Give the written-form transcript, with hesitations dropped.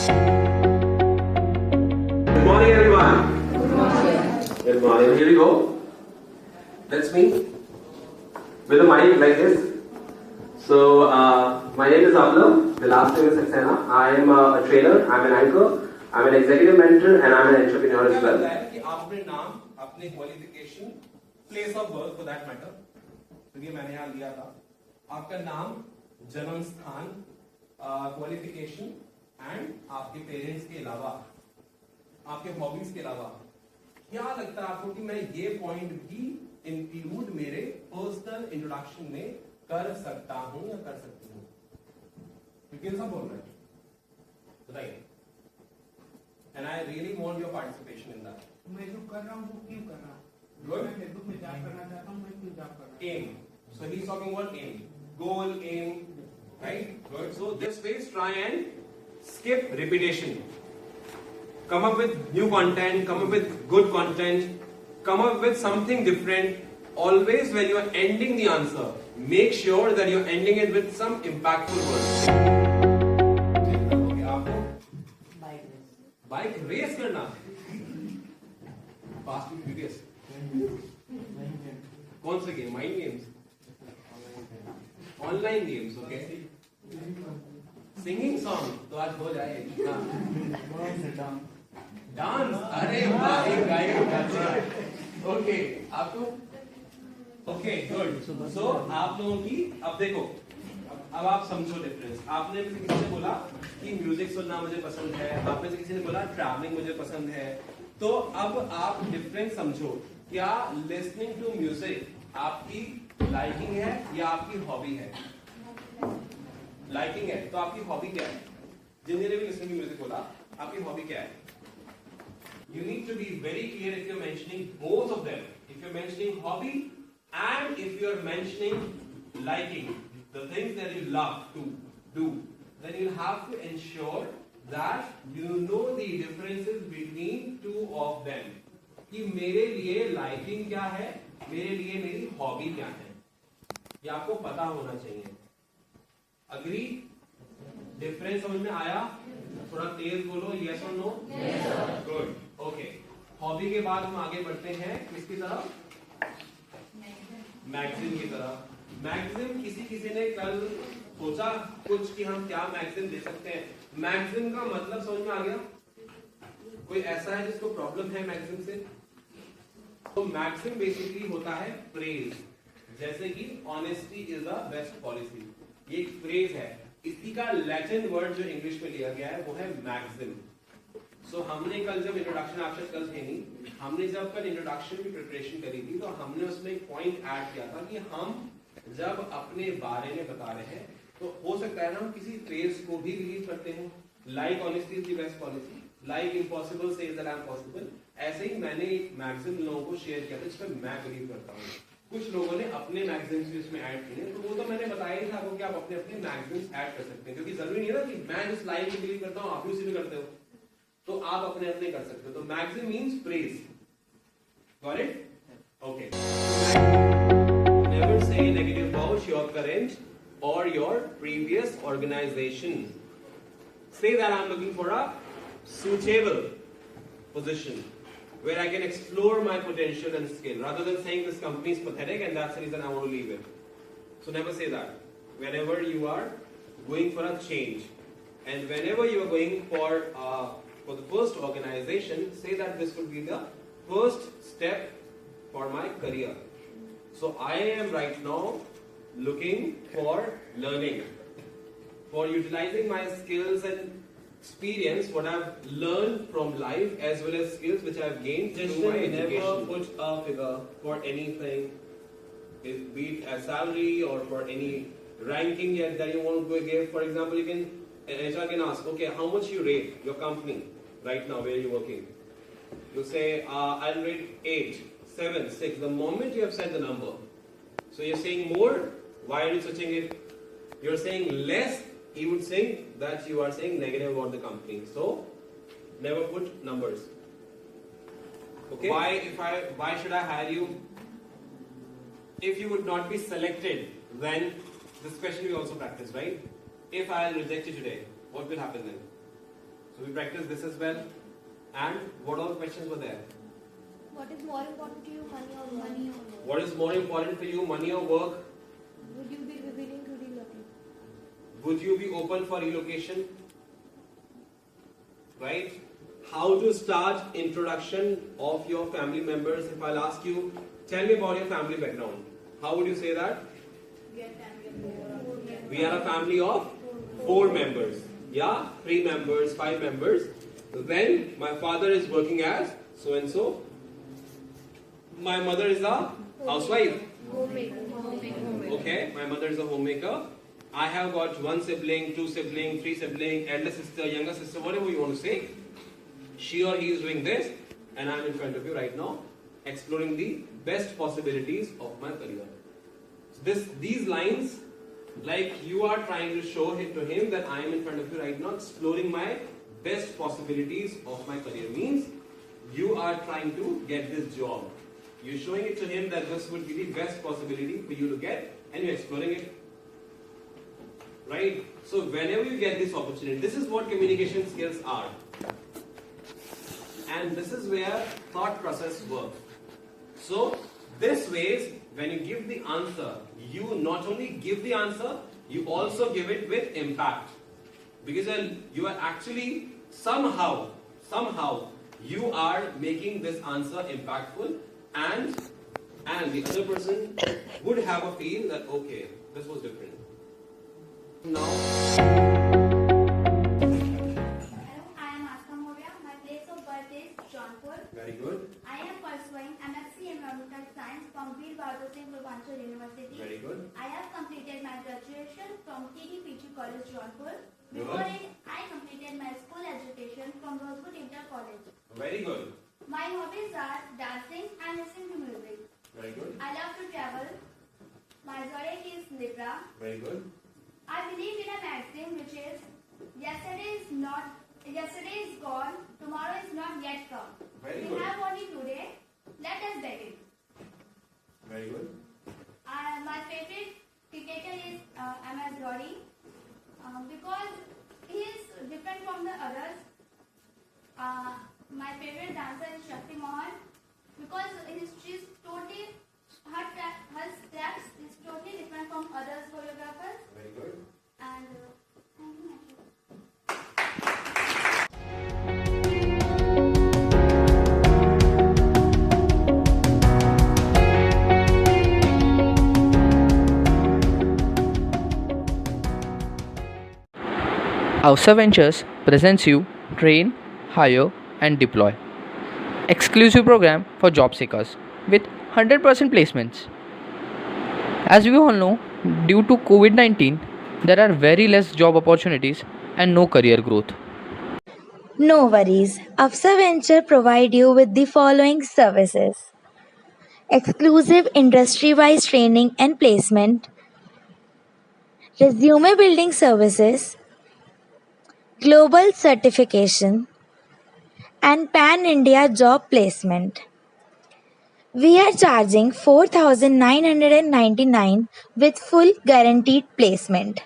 Good morning, everyone. Good morning. Good morning. Here we go. Let's meet with a mic like this. So, my name is Ablav. The last name is Saxena. I am a trainer. I'm an anchor. I'm an executive mentor, and I'm an entrepreneur as well. कि आपने नाम, अपने qualification, place of birth for that matter, तो ये मैंने यहाँ लिया था. आपका नाम, जन्म स्थान, क्वालिफिकेशन एंड आपके पेरेंट्स के अलावा, आपके हॉबीज के अलावा क्या लगता है आपको कि मैं ये पॉइंट भी इंक्लूड मेरे पर्सनल इंट्रोडक्शन में कर सकता हूं या कर सकती हूं? क्योंकि सब बोल रहे हैं, बताइए. And I really want your participation in that. मैं जो कर रहा हूँ वो क्यों कर रहा हूँ? Good. मैं फेसबुक में जॉब करना चाहता हूँ, मैं क्यों जॉब कर रहा हूँ? Aim. So he's talking about aim, goal, aim, right? Good. So this phase, try and skip repetition. Come up with new content. Come up with good content. Come up with something different. Always, when you are ending the answer, make sure that you are ending it with some impactful words. Okay, आपको bike race करना, fast and furious. कौन सा game? Mind games, online games. Okay. Singing song तो आज हो जाए. Dance, अरे भाई गायक. ओके, आपको ओके गुड. सो आप लोगों की अब देखो, अब आप समझो डिफरेंस. आपने में से किसी ने बोला कि म्यूजिक सुनना मुझे पसंद है, आप में से किसी ने बोला ट्रैवलिंग मुझे पसंद है. तो अब आप डिफरेंस समझो. क्या लिसनिंग टू म्यूजिक आपकी लाइकिंग है या आपकी हॉबी है? लाइकिंग है तो आपकी हॉबी क्या है? जिन्होंने भी लिसनिंग टू म्यूजिक बोला, आपकी हॉबी क्या है? You need to be very clear if you're mentioning both of them. If you're mentioning hobby and if you're mentioning liking, the things that you love to do, then you have to ensure that you know the differences between two of them. कि मेरे लिए liking क्या है, मेरे लिए मेरी hobby क्या है, ये आपको पता होना चाहिए. Agree? Difference समझ में आया? थोड़ा तेज बोलो. Yes or no? Yes sir. Good. Okay. Hobby के बाद हम आगे बढ़ते हैं किसकी तरफ? मैगजीन की तरफ. मैगजीन किसी ने कल सोचा कुछ कि हम क्या मैगजीन दे सकते हैं. मैगजीन का मतलब समझ में आ गया? कोई ऐसा है जिसको प्रॉब्लम है मैगजीन से? तो मैगजीन बेसिकली होता है प्रेज. जैसे कि honesty is the best policy, ये एक फ्रेज है. इसी का लैटिन वर्ड जो इंग्लिश में लिया गया है वो है मैगजीन. सो हमने कल जब इंट्रोडक्शन, आप शायद कल थे नहीं, हमने जब कल इंट्रोडक्शन की प्रिपरेशन करी थी तो हमने उसमें एक पॉइंट ऐड किया था कि हम जब अपने बारे में बता रहे हैं तो हो सकता है ना हम किसी फ्रेज को भी रिलीज करते हैं. Like honesty is the best policy, like impossible says that I am possible. ऐसे ही मैंने एक मैगजीन लोगों को शेयर किया था जिसमें मैं बिलीव करता हूँ. कुछ लोगों ने अपने मैगजीन्स भी इसमें ऐड किए, तो वो तो मैंने बताया ही था आपको कि आप अपने अपने मैगजीन्स ऐड कर सकते हैं. क्योंकि जरूरी नहीं है ना कि मैं जिस लाइन में बिलीव करता हूँ आप भी उसी में करते हो, तो आप अपने अपने कर सकते हो. तो magazine means praise. Got it? Okay. Never say negative about your current or your previous organization. Say that I'm looking for a suitable position where I can explore my potential and skill, rather than saying this company is pathetic and that's the reason I want to leave it. So never say that. Whenever you are going for a change and whenever you are going for the first organization, say that this will be the first step for my career. So I am right now looking for learning, for utilizing my skills and experience, what I've learned from life, as well as skills which I've gained through my education. Never put a figure for anything, be it a salary or for any ranking that you want to give. For example, HR can ask, okay, how much you rate your company right now where you're working? You say, I'll rate 8, 7, 6. The moment you have said the number, so you're saying more. Why are you switching it? You're saying less. He would think that you are saying negative about the company. So never put numbers. Okay. Why should I hire you? If you would not be selected, then this question we also practice, right? If I'll reject you today, what will happen then? So we practiced this as well. And what all questions were there? What is more important to you, money or work? Money or work. What is more important for you, money or work? Would you be willing to relocate? Would you be open for relocation? Right? How to start introduction of your family members. If I'll ask you, tell me about your family background. How would you say that? We are a family of 4 members. Yeah? 3 members, 5 members. Then my father is working as so and so. My mother is a housewife. Homemaker. Okay, my mother is a homemaker. I have got 1 sibling, 2 sibling, 3 sibling, elder sister, younger sister, whatever you want to say. She or he is doing this, and I am in front of you right now, exploring the best possibilities of my career. So these lines, like you are trying to show to him that I am in front of you right now, exploring my best possibilities of my career, means you are trying to get this job. You're showing it to him that this would be the best possibility for you to get, and you're exploring it. Right? So whenever you get this opportunity, this is what communication skills are. And this is where thought process works. So this ways, when you give the answer, you not only give the answer, you also give it with impact. Because you are actually somehow you are making this answer impactful, and the other person would have a feel that okay, this was different. Now Hello, I am Aska Moria. My place of birth is Jaunpur. very good, I am pursuing MSc Environmental Science from Veer Bahadur Singh Purvanchal University. very good. I have completed my graduation from TDPG College, Jaunpur. Good. Before it, I completed my school education from Rosewood Inter College. Very good. My hobbies are dancing and listening to music. Very good. I love to travel. My zodiac is Libra. Very good. I believe in a maxim which is yesterday is gone, tomorrow is not yet come. Very We good. have only today. Let us begin. Very good. My favorite cricketer is MS Dhoni because he is different from the others. My favorite dancer is Shakti Mohan because she's totally her steps is totally different from others choreographers. Very good. And thank you, Mashu. Avsa Ventures presents you Train, Hire and Deploy. Exclusive program for job seekers with 100% placements. As we all know, due to COVID-19, there are very less job opportunities and no career growth. No worries. Avsa Venture provide you with the following services: exclusive industry-wise training and placement, resume building services, global certification, and pan-India job placement. We are charging 4,999 with full guaranteed placement.